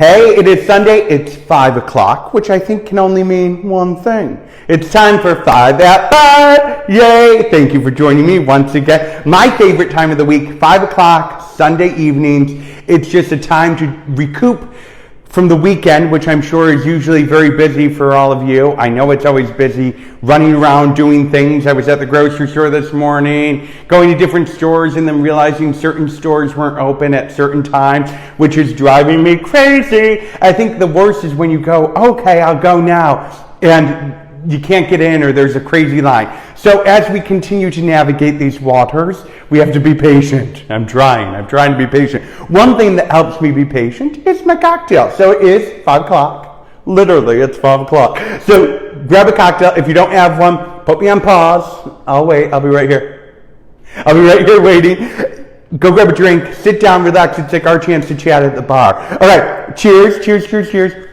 Hey, it is Sunday, it's 5 o'clock, which I think can only mean one thing. It's time for 5 at 5, yay! Thank you for joining me once again. My favorite time of the week, 5 o'clock, Sunday evenings. It's just a time to recoup from the weekend, which I'm sure is usually very busy for all of you. I know it's always busy, running around doing things. I was at the grocery store this morning, going to different stores and then realizing certain stores weren't open at certain times, which is driving me crazy. I think the worst is when you go, okay, I'll go now, and you can't get in or there's a crazy line. So as we continue to navigate these waters, we have to be patient. I'm trying to be patient. One thing that helps me be patient is my cocktail. So it is 5 o'clock. Literally, it's 5 o'clock. So grab a cocktail. If you don't have one, put me on pause. I'll wait. I'll be right here. I'll be right here waiting. Go grab a drink, sit down, relax. It's like our chance to chat at the bar. All right, cheers, cheers, cheers, cheers.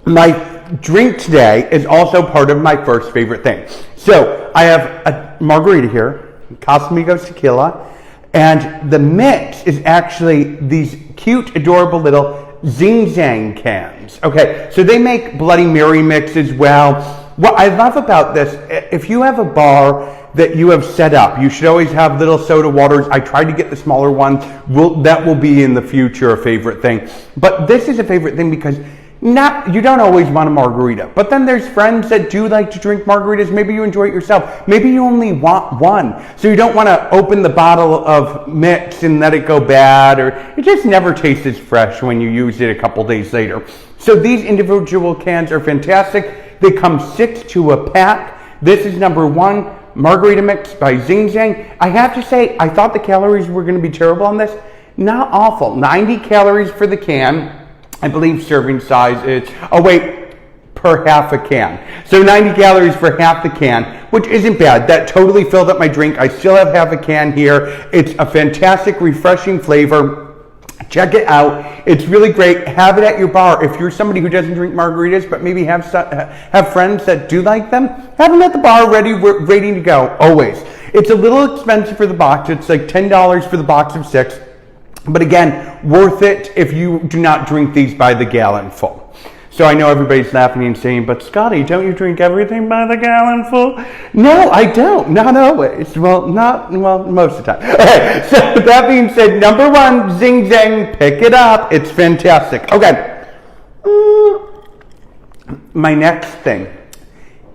My drink today is also part of my first favorite thing. So I have a margarita here, Casamigos tequila, and the mix is actually these cute, adorable little Zing Zang cans. Okay, so they make Bloody Mary mix as well. What I love about this, if you have a bar that you have set up, you should always have little soda waters. I tried to get the smaller ones. That will be in the future a favorite thing. But this is a favorite thing because you don't always want a margarita, but then there's friends that do like to drink margaritas. Maybe you enjoy it yourself. Maybe you only want one, so you don't want to open the bottle of mix and let it go bad, or it just never tastes as fresh when you use it a couple days later. So these individual cans are fantastic. They come 6 to a pack. This is number 1, Margarita Mix by Zing Zang. I have to say, I thought the calories were going to be terrible on this. Not awful. 90 calories for the can. I believe serving size is, per half a can. So 90 calories for half the can, which isn't bad. That totally filled up my drink. I still have half a can here. It's a fantastic, refreshing flavor. Check it out. It's really great. Have it at your bar. If you're somebody who doesn't drink margaritas, but maybe have friends that do like them, have them at the bar ready to go, always. It's a little expensive for the box. It's like $10 for the box of 6. But again, worth it if you do not drink these by the gallon full. So I know everybody's laughing and saying, but Scotty, don't you drink everything by the gallon full? No, I don't. Not always. Well, most of the time. Okay, so that being said, number 1, Zing Zang, pick it up. It's fantastic. Okay. My next thing.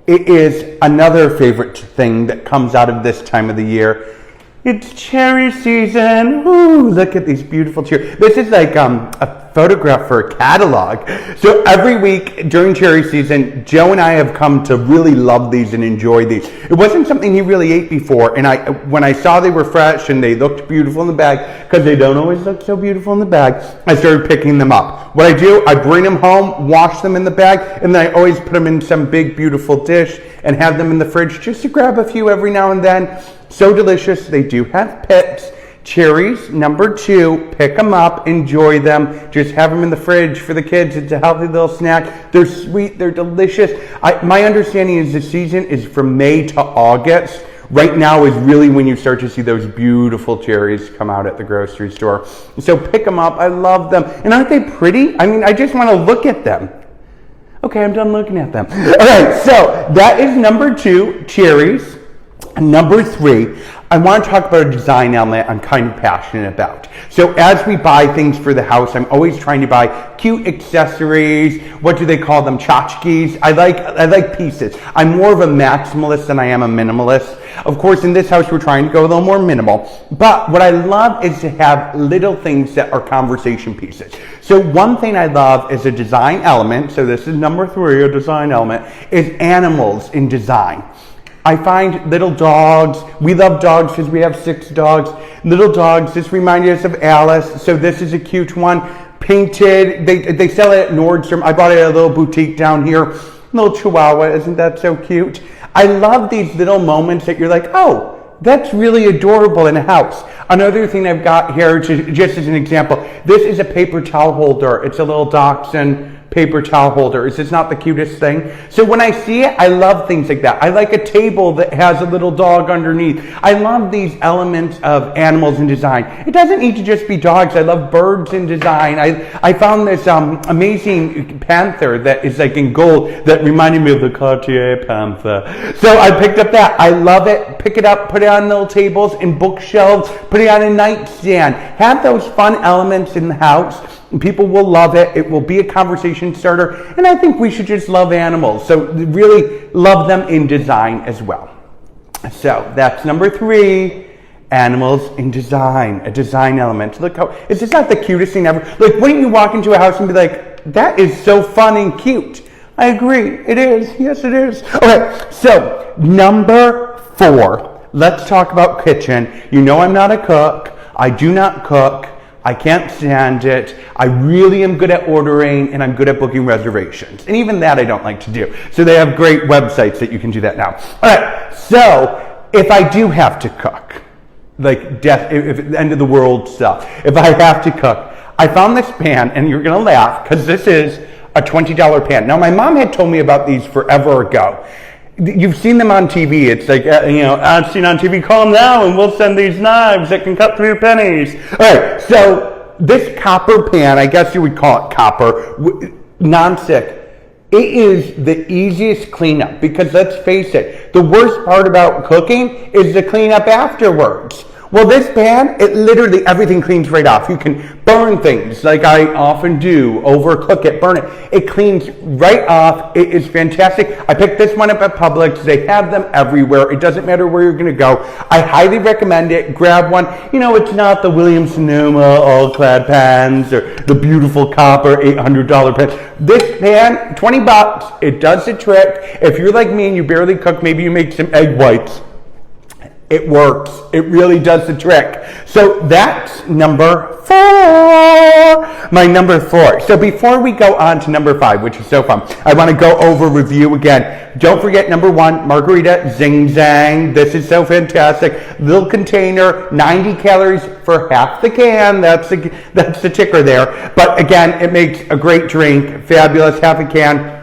It is another favorite thing that comes out of this time of the year. It's cherry season. Ooh, look at these beautiful cherries. This is like a photograph for a catalog. So every week during cherry season, Joe and I have come to really love these and enjoy these. It wasn't something he really ate before, and when I saw they were fresh and they looked beautiful in the bag, because they don't always look so beautiful in the bag, I started picking them up. What I do, I bring them home, wash them in the bag, and then I always put them in some big beautiful dish and have them in the fridge just to grab a few every now and then. So delicious. They do have pips. Cherries, number 2, pick them up, enjoy them. Just have them in the fridge for the kids. It's a healthy little snack. They're sweet, they're delicious. My understanding is the season is from May to August. Right now is really when you start to see those beautiful cherries come out at the grocery store. So pick them up. I love them. And aren't they pretty? I mean, I just want to look at them. Okay, I'm done looking at them. All right, so that is number 2, cherries. Number 3, I want to talk about a design element I'm kind of passionate about. So as we buy things for the house, I'm always trying to buy cute accessories. What do they call them? Tchotchkes. I like pieces. I'm more of a maximalist than I am a minimalist. Of course, in this house, we're trying to go a little more minimal. But what I love is to have little things that are conversation pieces. So one thing I love is a design element. So this is number 3, a design element, is animals in design. I find little dogs. We love dogs because we have 6 dogs. Little dogs. This reminded us of Alice. So this is a cute one. Painted. They sell it at Nordstrom. I bought it at a little boutique down here. Little chihuahua. Isn't that so cute? I love these little moments that you're like, oh, that's really adorable in a house. Another thing I've got here, just as an example, this is a paper towel holder. It's a little dachshund paper towel holders. It's not the cutest thing. So when I see it, I love things like that. I like a table that has a little dog underneath. I love these elements of animals in design. It doesn't need to just be dogs. I love birds in design. I found this amazing panther that is like in gold that reminded me of the Cartier panther. So I picked up that. I love it. Pick it up, put it on little tables and bookshelves, put it on a nightstand. Have those fun elements in the house. People will love it. It will be a conversation starter. And I think we should just love animals. So really love them in design as well. So that's number 3, animals in design, a design element. Look how, is this not the cutest thing ever? Like, wouldn't you walk into a house and be like, that is so fun and cute? I agree. It is. Yes, it is. Okay, so number 4, let's talk about kitchen. You know I'm not a cook. I do not cook. I can't stand it. I really am good at ordering, and I'm good at booking reservations. And even that I don't like to do. So they have great websites that you can do that now. All right, so if I do have to cook, like death, if end of the world stuff, if I have to cook, I found this pan, and you're going to laugh, because this is a $20 pan. Now, my mom had told me about these forever ago. You've seen them on TV. It's like, I've seen on TV, call them now and we'll send these knives that can cut through your pennies. All right, so this copper pan, I guess you would call it copper, non-stick, it is the easiest cleanup because let's face it, the worst part about cooking is the cleanup afterwards. Well, this pan, it literally, everything cleans right off. You can burn things like I often do, overcook it, burn it. It cleans right off. It is fantastic. I picked this one up at Publix. They have them everywhere. It doesn't matter where you're going to go. I highly recommend it. Grab one. You know, it's not the Williams-Sonoma all-clad pans or the beautiful copper $800 pan. This pan, $20. It does the trick. If you're like me and you barely cook, maybe you make some egg whites. It works. It really does the trick. So that's number 4. My number 4. So before we go on to number 5, which is so fun, I want to go over review again. Don't forget number 1, margarita zing zang. This is so fantastic. Little container, 90 calories for half the can. That's the ticker there. But again, it makes a great drink. Fabulous, half a can.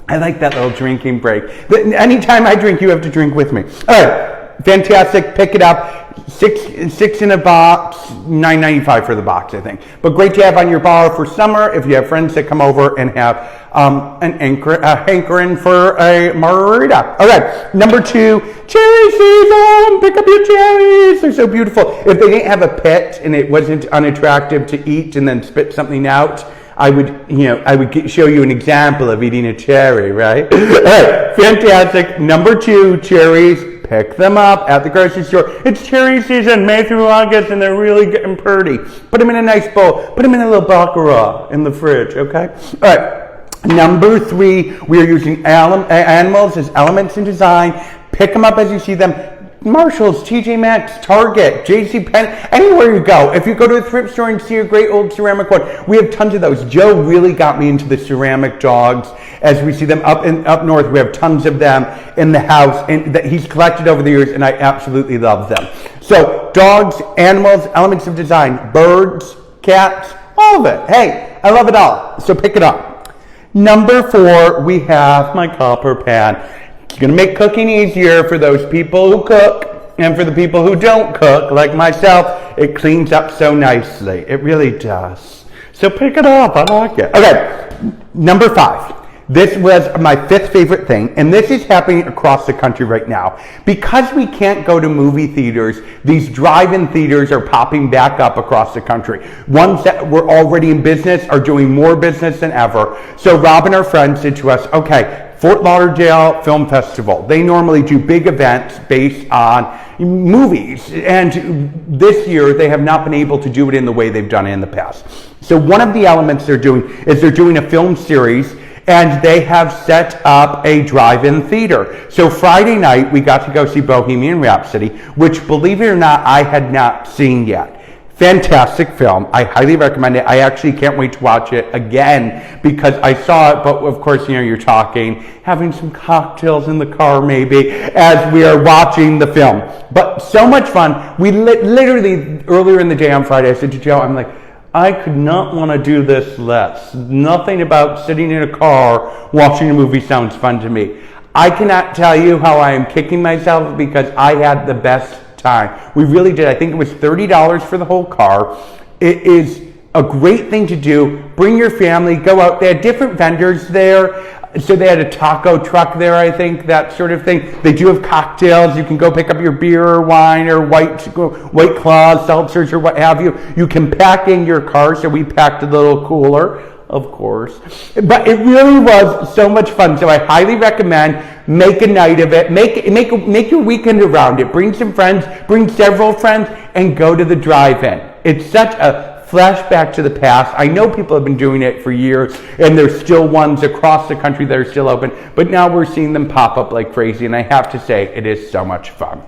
I like that little drinking break. Anytime I drink, you have to drink with me. All right, fantastic. Pick it up. Six in a box, $9.95 for the box, I think. But great to have on your bar for summer if you have friends that come over and have a hankering for a margarita. All right, number 2, cherry season. Pick up your cherries. They're so beautiful. If they didn't have a pit and it wasn't unattractive to eat and then spit something out, I would show you an example of eating a cherry, right? All right, fantastic. Number 2, cherries. Pick them up at the grocery store. It's cherry season, May through August, and they're really getting pretty. Put them in a nice bowl. Put them in a little baccarat in the fridge, okay? All right. Number 3, we are using animals as elements in design. Pick them up as you see them. Marshall's, TJ Maxx, Target, JCPenney, anywhere you go. If you go to a thrift store and see a great old ceramic one, we have tons of those. Joe really got me into the ceramic dogs. As we see them up north, we have tons of them in the house, and that he's collected over the years, and I absolutely love them. So, dogs, animals, elements of design, birds, cats, all of it. Hey, I love it all. So pick it up. Number 4, we have my copper pan. It's going to make cooking easier for those people who cook, and for the people who don't cook, like myself. It cleans up so nicely. It really does. So pick it up. I like it. Okay, number 5. This was my 5th favorite thing, and this is happening across the country right now. Because we can't go to movie theaters, these drive-in theaters are popping back up across the country. Ones that were already in business are doing more business than ever. So Rob and our friends said to us, okay, Fort Lauderdale Film Festival. They normally do big events based on movies, and this year they have not been able to do it in the way they've done it in the past. So one of the elements they're doing is they're doing a film series, and they have set up a drive-in theater. So Friday night we got to go see Bohemian Rhapsody, which, believe it or not, I had not seen yet. Fantastic film. I highly recommend it. I actually can't wait to watch it again because I saw it, but of course, you're talking, having some cocktails in the car maybe as we are watching the film. But so much fun. We literally, earlier in the day on Friday, I said to Joe, I'm like, I could not want to do this less. Nothing about sitting in a car watching a movie sounds fun to me. I cannot tell you how I am kicking myself because I had the best time. We really did. I think it was $30 for the whole car. It is a great thing to do. Bring your family, go out. They had different vendors there. So they had a taco truck there, I think, that sort of thing. They do have cocktails. You can go pick up your beer or wine or White Claws, seltzers or what have you. You can pack in your car. So we packed a little cooler, of course. But it really was so much fun. So I highly recommend make a night of it. Make your weekend around it. Bring some friends, bring several friends, and go to the drive-in. It's such a flashback to the past. I know people have been doing it for years, and there's still ones across the country that are still open, but now we're seeing them pop up like crazy, and I have to say, it is so much fun.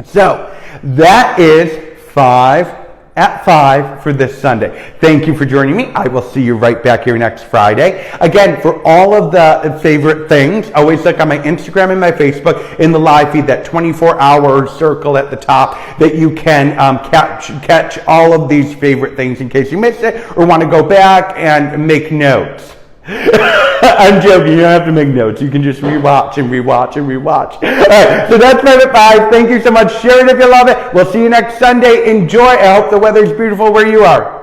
So, that is 5 at 5 for this Sunday. Thank you for joining me. I will see you right back here next Friday. Again, for all of the favorite things, always look on my Instagram and my Facebook in the live feed, that 24-hour circle at the top that you can catch all of these favorite things in case you missed it or want to go back and make notes. I'm joking. You don't have to make notes. You can just rewatch and rewatch and rewatch. All right, so that's 5 at 5. Thank you so much. Share it if you love it. We'll see you next Sunday. Enjoy. I hope the weather's beautiful where you are.